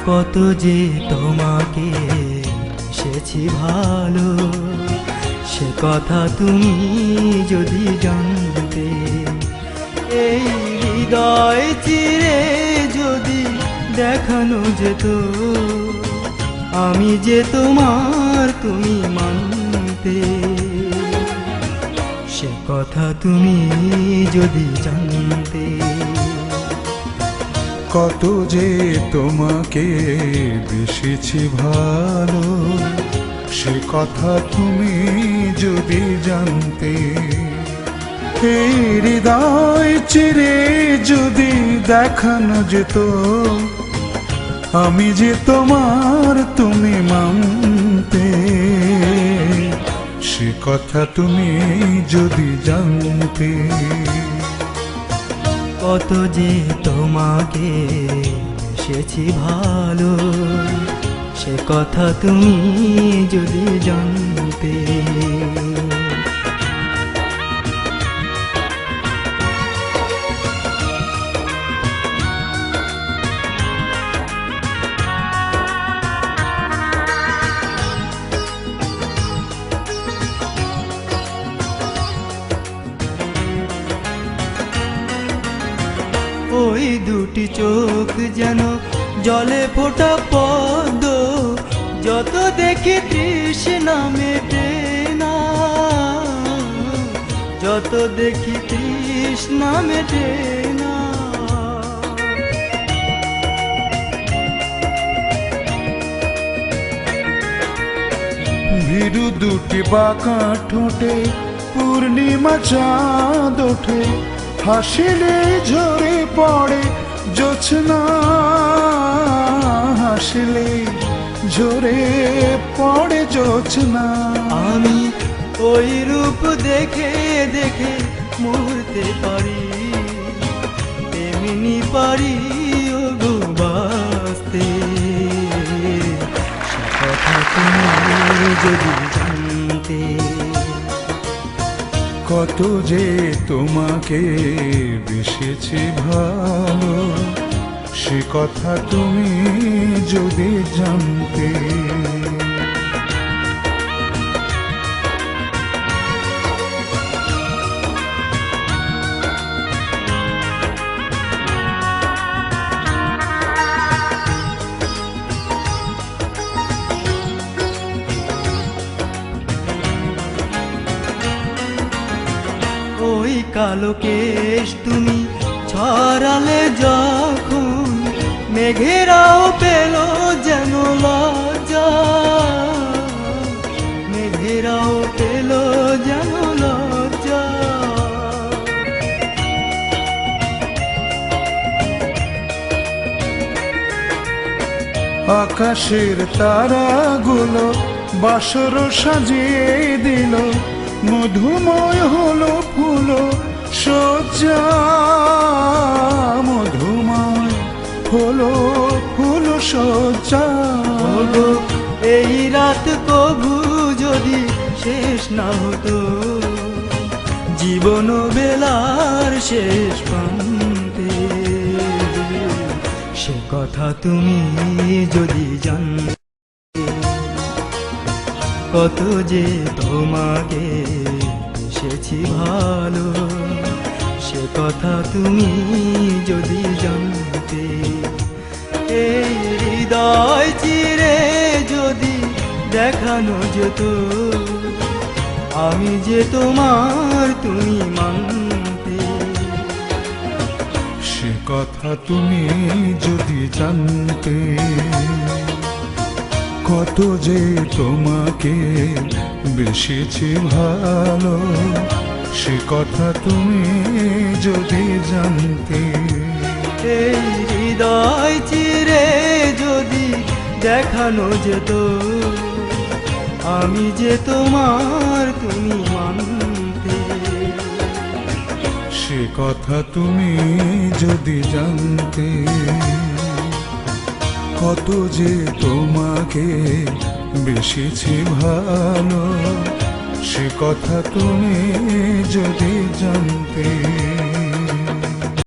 কত যে তোমাকে এসেছি ভালো, সে কথা তুমি যদি জানতে। এই হৃদয় চিরে যদি দেখানো যেত, আমি যে তোমার তুমি মানতে। সে কথা তুমি যদি জানতে। কত যে তোমাকে বেসেছি ভালো, সে কথা তুমি যদি জানতে। এই হৃদয় চিরে যদি দেখানো যেত, আমি যে তোমার তুমি মানতে। সে কথা তুমি যদি জানতে। কত যে তোমাকে এসেছি ভালো, সে কথা তুমি যদি জানতে। ওই দুটি চোখ যেন জলে ফোটা পদ্ম, যত দেখি তৃষ্ণা মেটে না, যত দেখি তৃষ্ণা মেটে না। ভীরু দুটি বাঁকা ঠোঁটে পূর্ণিমা চাঁদ ওঠে, হাসিলে ঝরে পড়ে জোছনা, হাসিলে ঝরে পড়ে জোছনা। আমি ওই রূপ দেখে দেখে মরতে পারি, তেমনি পারি ও গো বাঁচতে। সে কথা তুমি যদি জানতে। কত যে তোমাকে বেসেছি ভালো, সে কথা তুমি যদি জানতে। ওই কালো কেশ তুমি ছড়ালে যখন, মেঘেরাও পেল যেন লজ্জা, মেঘেরাও পেল যেন লজ্জা। আকাশের তারাগুলো বাসর সাজিয়ে দিল, মধুময় হলো ফুলো সজ্জা, মধুময় হলো ফুলো সজ্জা। ওগো এই রাত কভু যদি শেষ না হতো, জীবন বেলার শেষ প্রান্তে। সে কথা তুমি যদি জানতে। কত যে তোমাকে এসেছি ভালো, সে কথা তুমি যদি জানতে। এই হৃদয় চিরে যদি দেখানো যেত, আমি যে তোমার তুমি মানতে। সে কথা তুমি যদি জানতে। কত যে তোমাকে বেসেছি ভালো, সে কথা তুমি যদি জানতে। এই হৃদয় চিরে যদি দেখানো যেত, আমি যে তোমার তুমি মানতে। সে কথা তুমি যদি জানতে। কত যে তোমাকে বেসেছি ভালো, সে কথা তুমি যদি জানতে।